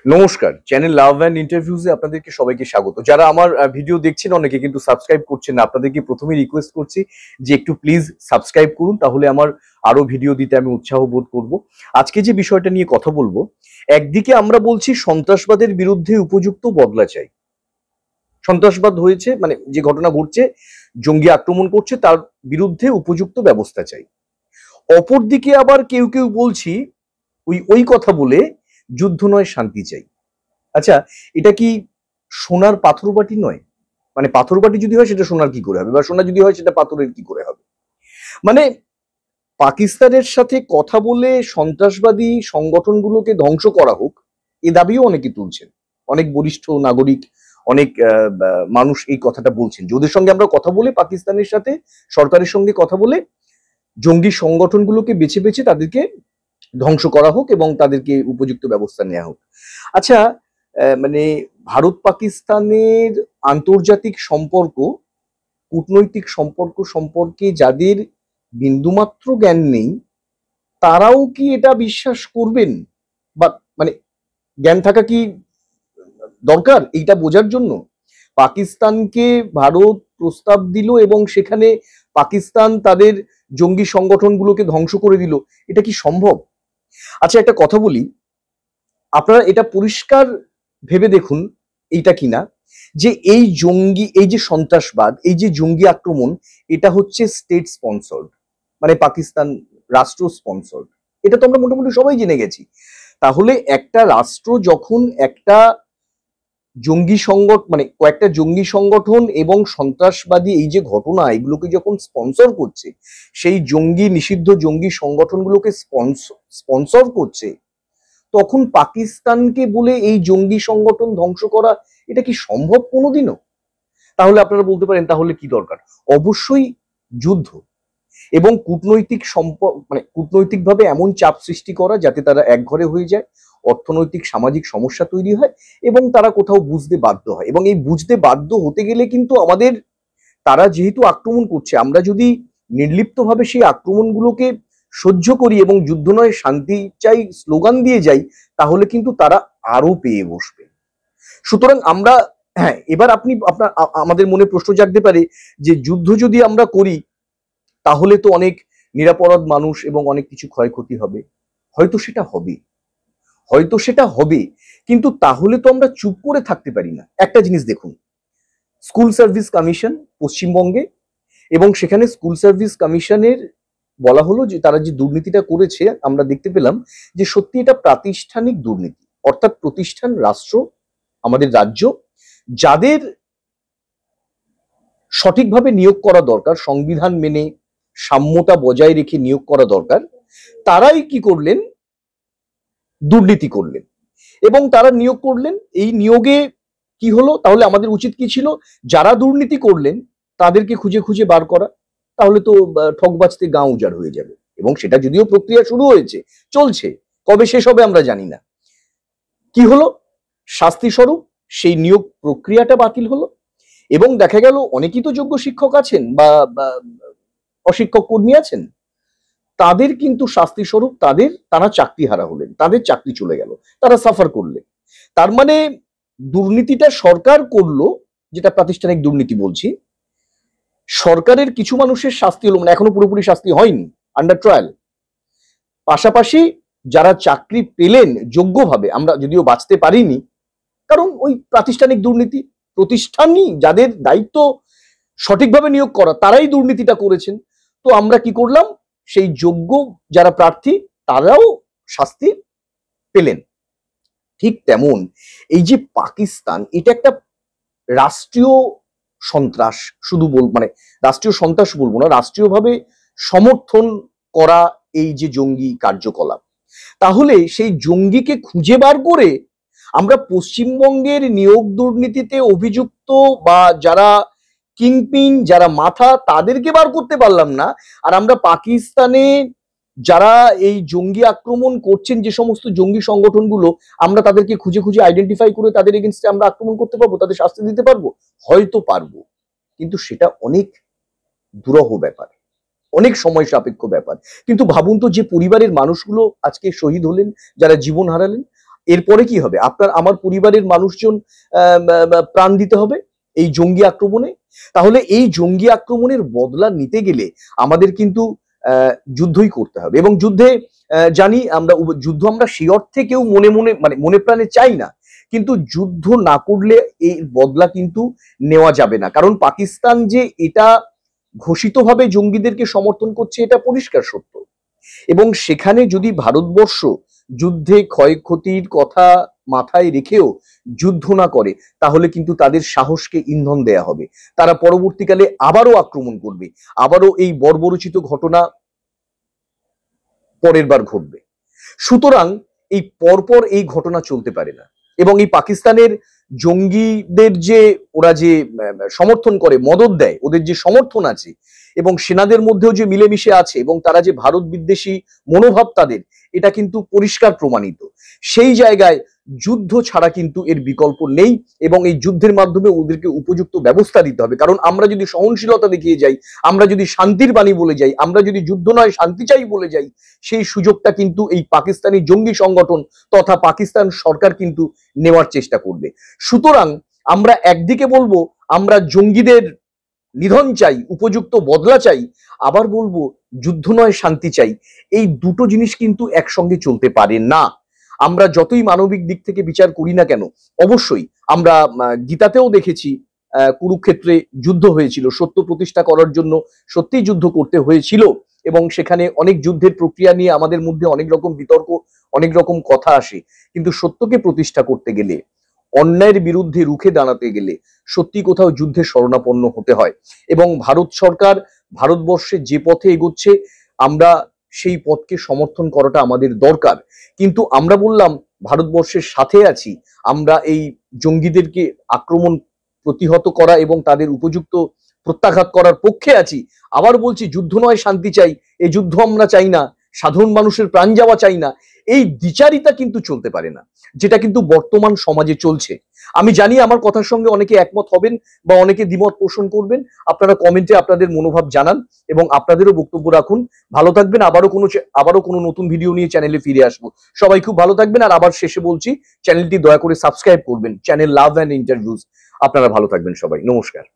নমস্কার, channel love and ইন্টারভিউজে আপনাদেরকে সবাইকে স্বাগত। যারা আমার ভিডিও দেখছেন অনেকে কিন্তু সাবস্ক্রাইব করছেন না, আপনাদেরকে প্রথমেই রিকোয়েস্ট করছি যে একটু প্লিজ সাবস্ক্রাইব করুন, তাহলে আমার আরো ভিডিও দিতে আমি উৎসাহ বোধ করব। আজকে যে বিষয়টা নিয়ে কথা বলবো, একদিকে আমরা বলছি সন্ত্রাসবাদের বিরুদ্ধে উপযুক্ত বদলা চাই। সন্ত্রাসবাদ হয়েছে মানে যে ঘটনা ঘটছে, জঙ্গি আক্রমণ করছে, তার বিরুদ্ধে উপযুক্ত ব্যবস্থা চাই। অপরদিকে আবার কেউ কেউ বলছি ওই কথা বলে যুদ্ধ নয় শান্তি চাই। আচ্ছা, এটা কি সোনার পাথর বাটি নয়? মানে পাথর বাটি যদি হয় সেটা সোনার কি করে হবে, বা সোনা যদি হয় সেটা পাথরের কি করে হবে? মানে পাকিস্তানের সাথে কথা বলে সন্ত্রাসবাদী সংগঠনগুলোকে ধ্বংস করা হোক, এ দাবিও অনেকে তুলছেন। অনেক বরিষ্ঠ নাগরিক, অনেক মানুষ এই কথাটা বলছেন যে ওদের সঙ্গে আমরা কথা বলে, পাকিস্তানের সাথে সরকারের সঙ্গে কথা বলে জঙ্গি সংগঠনগুলোকে বেছে বেছে তাদেরকে ধ্বংস করা হোক এবং তাদেরকে উপযুক্ত ব্যবস্থা নেওয়া হোক। আচ্ছা, মানে ভারত পাকিস্তানের আন্তর্জাতিক সম্পর্ক, কূটনৈতিক সম্পর্ক সম্পর্কে যাদের বিন্দুমাত্র জ্ঞান নেই, তারাও কি এটা বিশ্বাস করবেন? বা মানে জ্ঞান থাকা কি দরকার এইটা বোঝার জন্য? পাকিস্তানকে ভারত প্রস্তাব দিল এবং সেখানে পাকিস্তান তাদের জঙ্গি সংগঠনগুলোকে ধ্বংস করে দিল, এটা কি সম্ভব? আচ্ছা, একটা কথা বলি, আপনারা এটা পরিষ্কার ভেবে দেখুন এইটা কিনা, যে এই যে সন্ত্রাসবাদ, এই যে জঙ্গি আক্রমণ, এটা হচ্ছে স্টেট স্পন্সর্ড, মানে পাকিস্তান রাষ্ট্র স্পন্সর্ড। এটা তো আমরা মোটামুটি সবাই জেনে গেছি। তাহলে একটা রাষ্ট্র যখন একটা জঙ্গি সংগঠন, মানে কয়েকটা জঙ্গি সংগঠন এবং সন্ত্রাসবাদী এই যে ঘটনা, এগুলোকে যখন স্পন্সর করছে, সেই নিষিদ্ধ জঙ্গি সংগঠনগুলোকে স্পন্সর করছে, তখন পাকিস্তানকে বলে এই জঙ্গি সংগঠন ধ্বংস করা, এটা কি সম্ভব কোনোদিনও? তাহলে আপনারা বলতে পারেন তাহলে কি দরকার? অবশ্যই যুদ্ধ এবং কূটনৈতিক মানে কূটনৈতিকভাবে এমন চাপ সৃষ্টি করা যাতে তারা একঘরে হয়ে যায়, অর্থনৈতিক সামাজিক সমস্যা তৈরি হয় এবং তারা কোথাও বুঝতে বাধ্য হয়। এবং এই বুঝতে বাধ্য হতে গেলে কিন্তু আমাদের, তারা যেহেতু আক্রমণ করছে, আমরা যদি নির্লিপ্তভাবে সেই আক্রমণগুলোকে সহ্য করি এবং যুদ্ধ নয় শান্তি চাই স্লোগান দিয়ে যাই, তাহলে কিন্তু তারা আরো পেয়ে বসবে। সুতরাং আমরা, হ্যাঁ, এবার আমাদের মনে প্রশ্ন জাগতে পারে যে যুদ্ধ যদি আমরা করি তাহলে তো অনেক নিরাপরাধ মানুষ এবং অনেক কিছু ক্ষয়ক্ষতি হবে। হয়তো সেটা হবে, কিন্তু তাহলে তো আমরা চুপ করে থাকতে পারি না। একটা জিনিস দেখুন, স্কুল সার্ভিস কমিশন পশ্চিমবঙ্গে, এবং সেখানে স্কুল সার্ভিস কমিশনের বলা হলো যে তারা যে দুর্নীতিটা করেছে, আমরা দেখতে পেলাম যে সত্যি এটা প্রাতিষ্ঠানিক দুর্নীতি। অর্থাৎ প্রতিষ্ঠান, রাষ্ট্র, আমাদের রাজ্য, যাদের সঠিকভাবে নিয়োগ করা দরকার, সংবিধান মেনে সাম্যতা বজায় রেখে নিয়োগ করা দরকার, তারাই কি করলেন? দুর্নীতি করলেন এবং তারা নিয়োগ করলেন। এই নিয়োগে কি হলো? তাহলে আমাদের উচিত কি ছিল? যারা দুর্নীতি করলেন তাদেরকে খুঁজে খুঁজে বার করা। তাহলে তো ঠকবাজতে গাঁ উজাড় হয়ে যাবে। এবং সেটা যদিও প্রক্রিয়া শুরু হয়েছে, চলছে, কবে শেষ হবে আমরা জানি না। কি হলো? শাস্তি স্বরূপ সেই নিয়োগ প্রক্রিয়াটা বাতিল হলো এবং দেখা গেল অনেকেই তো যোগ্য শিক্ষক আছেন বা অশিক্ষক কর্মী আছেন, তাদের কিন্তু শাস্তি স্বরূপ তারা চাকরি হারা হলেন, তাদের চাকরি চলে গেল, তারা সাফার করলেন। তার মানে দুর্নীতিটা সরকার করলো, যেটা প্রাতিষ্ঠানিক দুর্নীতি বলছি, সরকারের কিছু মানুষের শাস্তি হলো, মানে এখনো পুরোপুরি শাস্তি হয়নি, আন্ডার ট্রায়াল। পাশাপাশি যারা চাকরি পেলেন যোগ্যভাবে, আমরা যদিও বাঁচতে পারিনি, কারণ ওই প্রাতিষ্ঠানিক দুর্নীতি, প্রতিষ্ঠানই যাদের দায়িত্ব সঠিকভাবে নিয়োগ করা, তারাই দুর্নীতিটা করেছেন। তো আমরা কি করলাম? সেই যোগ্য যারা প্রার্থী তারাও শাস্তি পেলেন। ঠিক তেমন এই যে পাকিস্তান, এটা একটা রাষ্ট্রীয় সন্ত্রাস, মানে রাষ্ট্রীয় সন্ত্রাস বলবো না, রাষ্ট্রীয়ভাবে সমর্থন করা এই যে জঙ্গি কার্যকলাপ, তাহলে সেই জঙ্গিকে খুঁজে বার করে আমরা পশ্চিমবঙ্গের নিয়োগ দুর্নীতিতে অভিযুক্ত বা যারা কিংপিন, যারা মাথা, তাদেরকে বার করতে পারলাম না, আর আমরা পাকিস্তানে যারা এই জঙ্গি আক্রমণ করছেন, যে সমস্ত জঙ্গি সংগঠনগুলো, আমরা তাদেরকে খুঁজে খুঁজে আইডেন্টিফাই করে তাদের এগেইনস্টে আমরা আক্রমণ করতে পারবো, তাদের শাস্তি দিতে পারবো? হয়তো পারবো, কিন্তু সেটা অনেক দুরূহ ব্যাপার, অনেক সময় সাপেক্ষ ব্যাপার। কিন্তু ভাবুন তো, যে পরিবারের মানুষগুলো আজকে শহীদ হলেন, যারা জীবন হারালেন, এরপরে কি হবে? আপনার আমার পরিবারের মানুষজন প্রাণ দিতে হবে এই জঙ্গি আক্রমণে। তাহলে এই জঙ্গি আক্রমণের বদলা নিতে গেলে আমাদের কিন্তু যুদ্ধই করতে হবে, এবং যুদ্ধে জানি আমরা যুদ্ধ আমরা সেই অর্থে কেউ মনে মনে মানে মনে প্রাণে চাই না, কিন্তু যুদ্ধ না করলে এই বদলা কিন্তু নেওয়া যাবে না। কারণ পাকিস্তান যে এটা ঘোষিতভাবে জঙ্গিদেরকে সমর্থন করছে এটা পরিষ্কার সত্য, এবং সেখানে যদি ভারতবর্ষ যুদ্ধে ক্ষয়ক্ষতির কথা মাথায় রেখেও যুদ্ধ না করে, তাহলে কিন্তু তাদের সাহসকে ইন্ধন দেয়া হবে। তারা পরবর্তীকালে আবারও আক্রমণ করবে, আবারও এই বর্বরোচিত ঘটনা পরের বার ঘটবে। সুতরাং এই পরপর এই ঘটনা চলতে পারে না, এবং এই পাকিস্তানের জঙ্গিদের যে ওরা যে সমর্থন করে, মদত দেয়, ওদের যে সমর্থন আছে এবং সেনাদের মধ্যেও যে মিলেমিশে আছে, এবং তারা যে ভারত বিদ্বেষী মনোভাব তাদের, এটা কিন্তু পরিষ্কার প্রমাণিত। সেই জায়গায় যুদ্ধ ছাড়া কিন্তু এর বিকল্প নেই, এবং এই যুদ্ধের মাধ্যমে ওদেরকে উপযুক্ত ব্যবস্থা দিতে হবে। কারণ আমরা যদি সহনশীলতা দেখিয়ে যাই, আমরা যদি শান্তির বাণী বলে যাই, আমরা যদি যুদ্ধ নয় শান্তি চাই বলে যাই, সেই সুযোগটা কিন্তু এই পাকিস্তানি জঙ্গি সংগঠন তথা পাকিস্তান সরকার কিন্তু নেওয়ার চেষ্টা করবে। সুতরাং আমরা একদিকে বলবো আমরা জঙ্গিদের নিধন চাই, উপযুক্ত বদলা চাই, আবার বলবো যুদ্ধ নয় শান্তি চাই। এই দুটো জিনিস কিন্তু একসঙ্গে চলতে পারে না। আমরা যতই মানবিক দিক থেকে বিচার করি না কেন, অবশ্যই আমরা গীতাতেও দেখেছি কুরুক্ষেত্রে যুদ্ধ হয়েছিল, সত্য প্রতিষ্ঠা করার জন্য সত্যিই যুদ্ধ করতে হয়েছিল, এবং সেখানে অনেক যুদ্ধের প্রক্রিয়া নিয়ে আমাদের মধ্যে অনেক রকম বিতর্ক, অনেক রকম কথা আসে। কিন্তু সত্যকে প্রতিষ্ঠা করতে গেলে, অন্যায়ের বিরুদ্ধে রুখে দাঁড়াতে গেলে সত্যি কোথাও যুদ্ধে শরণাপন্ন হতে হয়। এবং ভারত সরকার ভারতবর্ষে যে পথে এগোচ্ছে, আমরা সেই পথকে সমর্থন করাটা আমাদের দরকার। কিন্তু আমরা বললাম ভারতবর্ষের সাথে আছি, আমরা এই জঙ্গিদেরকে আক্রমণ প্রতিহত করা এবং তাদের উপযুক্ত প্রত্যাঘাত করার পক্ষে আছি। আবার বলছি যুদ্ধ নয় শান্তি চাই, এই যুদ্ধ আমরা চাই না, সাধারণ মানুষের প্রাণ যাওয়া চাই না। এই দ্বিচারিতা কিন্তু চলতে পারে না, যেটা কিন্তু বর্তমান সমাজে চলছে। আমি জানি আমার কথার সঙ্গে অনেকে একমত হবেন বা অনেকে দ্বিমত পোষণ করবেন। আপনারা কমেন্টে আপনাদের মনোভাব জানান এবং আপনাদেরও বক্তব্য রাখুন। ভালো থাকবেন। আবারও কোনো নতুন ভিডিও নিয়ে চ্যানেলে ফিরে আসবো। সবাই খুব ভালো থাকবেন। আর আবার শেষে বলছি, চ্যানেলটি দয়া করে সাবস্ক্রাইব করবেন, চ্যানেল লাভ অ্যান্ড ইন্টারভিউজ। আপনারা ভালো থাকবেন সবাই। নমস্কার।